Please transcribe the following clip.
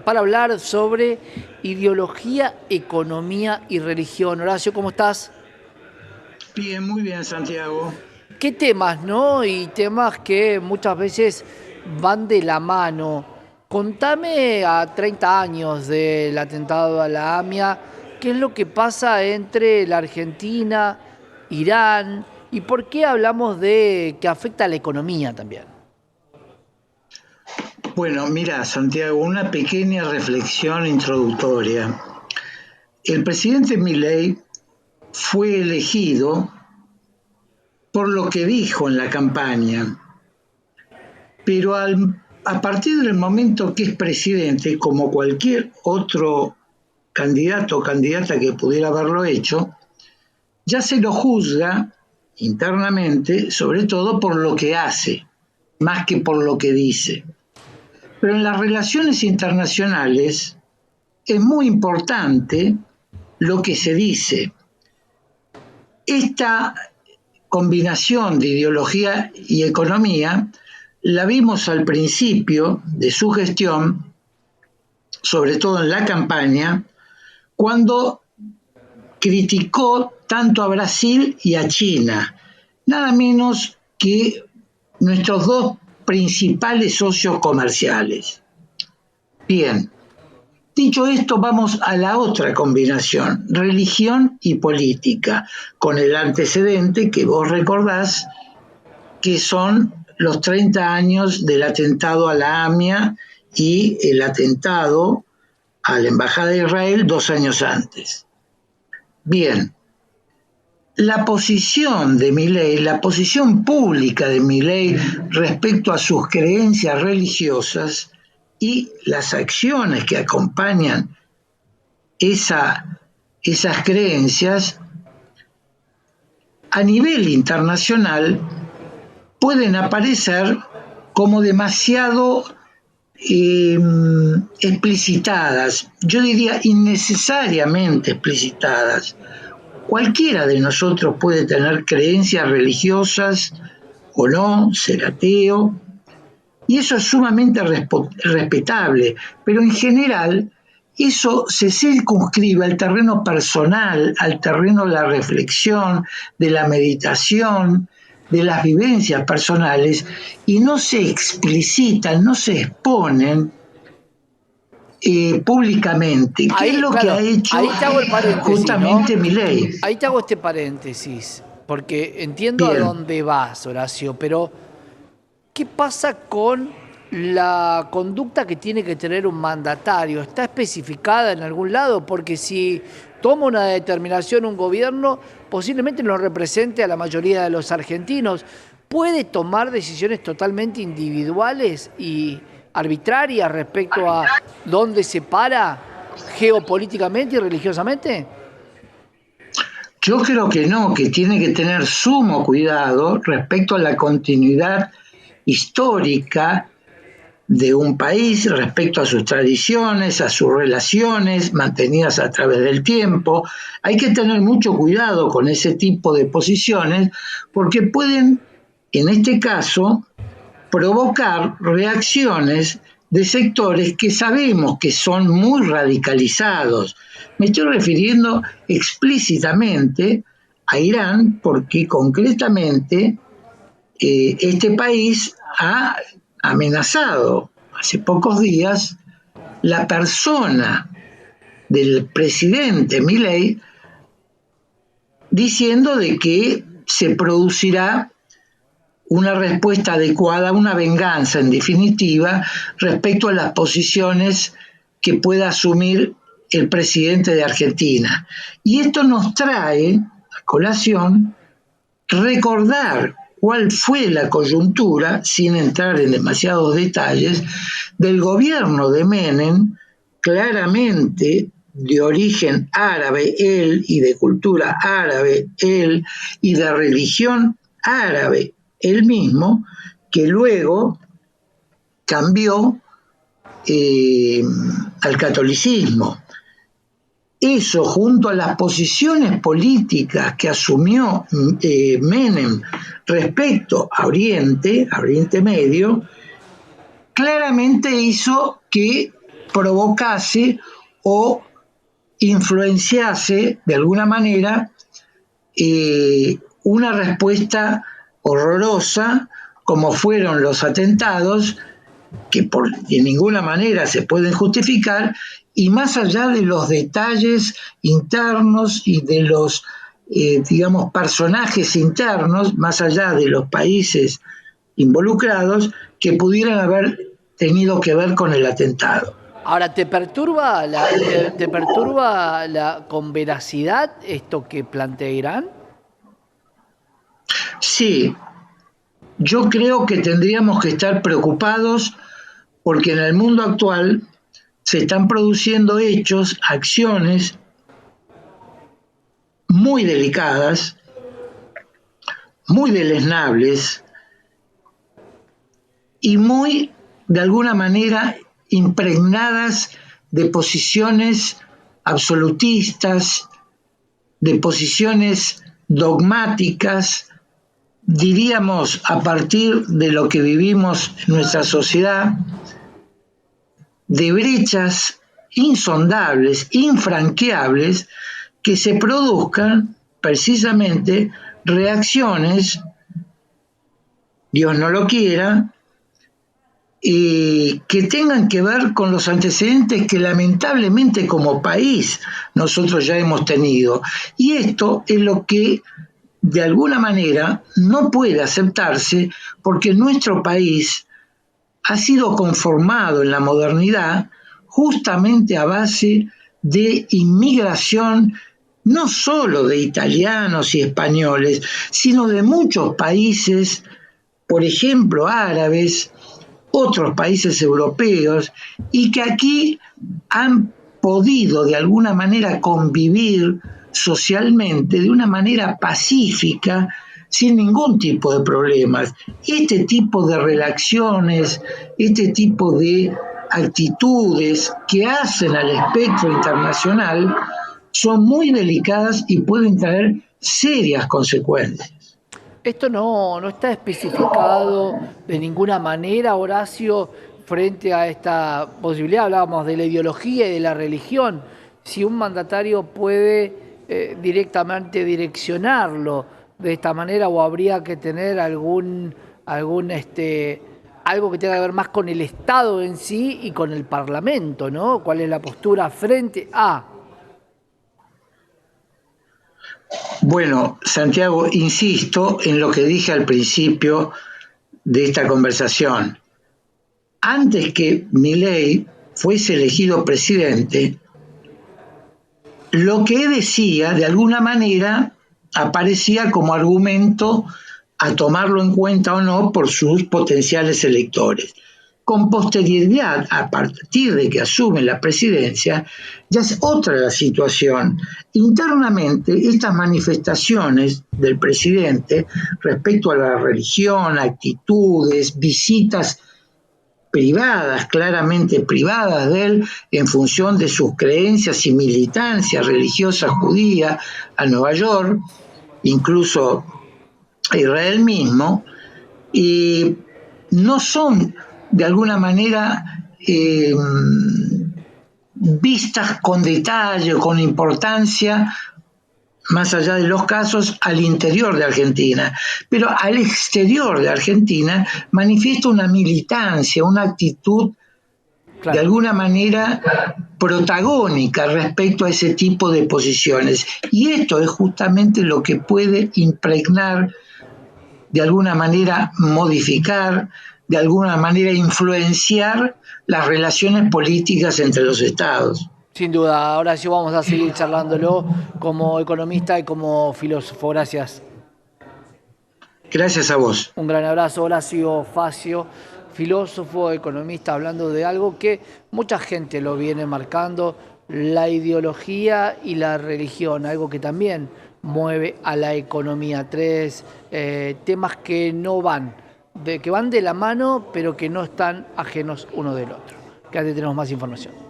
para hablar sobre ideología, economía y religión. Horacio, ¿cómo estás? Bien, muy bien, Santiago. ¿Qué temas, no? Y temas que muchas veces van de la mano. Contame a 30 años del atentado a la AMIA, ¿qué es lo que pasa entre la Argentina, Irán y por qué hablamos de que afecta a la economía también? Bueno, mira, Santiago, una pequeña reflexión introductoria. El presidente Milei fue elegido por lo que dijo en la campaña, pero a partir del momento que es presidente, como cualquier otro candidato o candidata que pudiera haberlo hecho, ya se lo juzga internamente, sobre todo por lo que hace, más que por lo que dice. Pero en las relaciones internacionales es muy importante lo que se dice. Esta combinación de ideología y economía la vimos al principio de su gestión, sobre todo en la campaña, cuando criticó tanto a Brasil y a China, nada menos que nuestros dos principales socios comerciales. Bien, dicho esto, vamos a la otra combinación, religión y política, con el antecedente que vos recordás, que son los 30 años del atentado a la AMIA y el atentado a la Embajada de Israel 2 años antes. Bien, la posición de Milei, la posición pública de Milei respecto a sus creencias religiosas y las acciones que acompañan esas creencias a nivel internacional pueden aparecer como demasiado explicitadas, yo diría innecesariamente explicitadas. Cualquiera de nosotros puede tener creencias religiosas o no, ser ateo, y eso es sumamente respetable, pero en general eso se circunscribe al terreno personal, al terreno de la reflexión, de la meditación, de las vivencias personales, y no se explicitan, no se exponen públicamente. ¿Qué es Ahí, lo que ha claro, hecho ahí te hago el paréntesis, ¿no? justamente Milei? Ahí te hago este paréntesis, porque entiendo a Bien, dónde vas, Horacio, pero ¿qué pasa con la conducta que tiene que tener un mandatario? ¿Está especificada en algún lado? Porque si toma una determinación un gobierno, posiblemente no represente a la mayoría de los argentinos. ¿Puede tomar decisiones totalmente individuales y arbitrarias respecto a dónde se para geopolíticamente y religiosamente? yo creo que no, que tiene que tener sumo cuidado respecto a la continuidad histórica de un país, respecto a sus tradiciones, a sus relaciones mantenidas a través del tiempo. Hay que tener mucho cuidado con ese tipo de posiciones porque pueden, en este caso, provocar reacciones de sectores que sabemos que son muy radicalizados. Me estoy refiriendo explícitamente a Irán porque concretamente este país ha amenazado hace pocos días la persona del presidente Milei diciendo de que se producirá una respuesta adecuada, una venganza en definitiva respecto a las posiciones que pueda asumir el presidente de Argentina. Y esto nos trae a colación recordar cuál fue la coyuntura, sin entrar en demasiados detalles, del gobierno de Menem, claramente de origen árabe, él, y de cultura árabe, él, y de religión árabe, él mismo, que luego cambió eh, al catolicismo. Eso, junto a las posiciones políticas que asumió Menem respecto a Oriente Medio, claramente hizo que provocase o influenciase de alguna manera una respuesta horrorosa como fueron los atentados que de ninguna manera se pueden justificar, y más allá de los detalles internos y de los, digamos, personajes internos, más allá de los países involucrados, que pudieran haber tenido que ver con el atentado. Ahora, ¿te perturba con veracidad esto que plantea Irán? Sí, yo creo que tendríamos que estar preocupados porque en el mundo actual se están produciendo hechos, acciones muy delicadas, muy deleznables y muy, de alguna manera, impregnadas de posiciones absolutistas, de posiciones dogmáticas, diríamos a partir de lo que vivimos en nuestra sociedad, de brechas insondables, infranqueables, que se produzcan precisamente reacciones, Dios no lo quiera, que tengan que ver con los antecedentes que lamentablemente como país nosotros ya hemos tenido. Y esto es lo que de alguna manera no puede aceptarse porque nuestro país ha sido conformado en la modernidad justamente a base de inmigración, no solo de italianos y españoles, sino de muchos países, por ejemplo, árabes, otros países europeos, y que aquí han podido de alguna manera convivir socialmente de una manera pacífica, sin ningún tipo de problemas. Este tipo de relaciones, este tipo de actitudes que hacen al espectro internacional son muy delicadas y pueden traer serias consecuencias. Esto no está especificado de ninguna manera, Horacio, frente a esta posibilidad. Hablábamos de la ideología y de la religión. Si un mandatario puede directamente direccionarlo de esta manera, o habría que tener algo que tenga que ver más con el Estado en sí y con el Parlamento, ¿no? ¿Cuál es la postura frente a? Bueno, Santiago, insisto en lo que dije al principio de esta conversación. Antes que Milei fuese elegido presidente, lo que decía, de alguna manera, aparecía como argumento a tomarlo en cuenta o no por sus potenciales electores. Con posterioridad, a partir de que asume la presidencia, ya es otra la situación. Internamente, estas manifestaciones del presidente respecto a la religión, actitudes, visitas privadas, claramente privadas de él, en función de sus creencias y militancia religiosa judía a Nueva York, incluso a Israel mismo, y no son de alguna manera vistas con detalle, con importancia, más allá de los casos, al interior de Argentina. Pero al exterior de Argentina manifiesta una militancia, una actitud de alguna manera protagónica respecto a ese tipo de posiciones. Y esto es justamente lo que puede impregnar, de alguna manera modificar, de alguna manera influenciar las relaciones políticas entre los estados. Sin duda, ahora sí vamos a seguir charlándolo como economista y como filósofo. Gracias. Gracias a vos. Un gran abrazo, Horacio Facio, filósofo, economista, hablando de algo que mucha gente lo viene marcando, la ideología y la religión, algo que también mueve a la economía. Tres temas que no van, que van de la mano, pero que no están ajenos uno del otro. Que antes tenemos más información.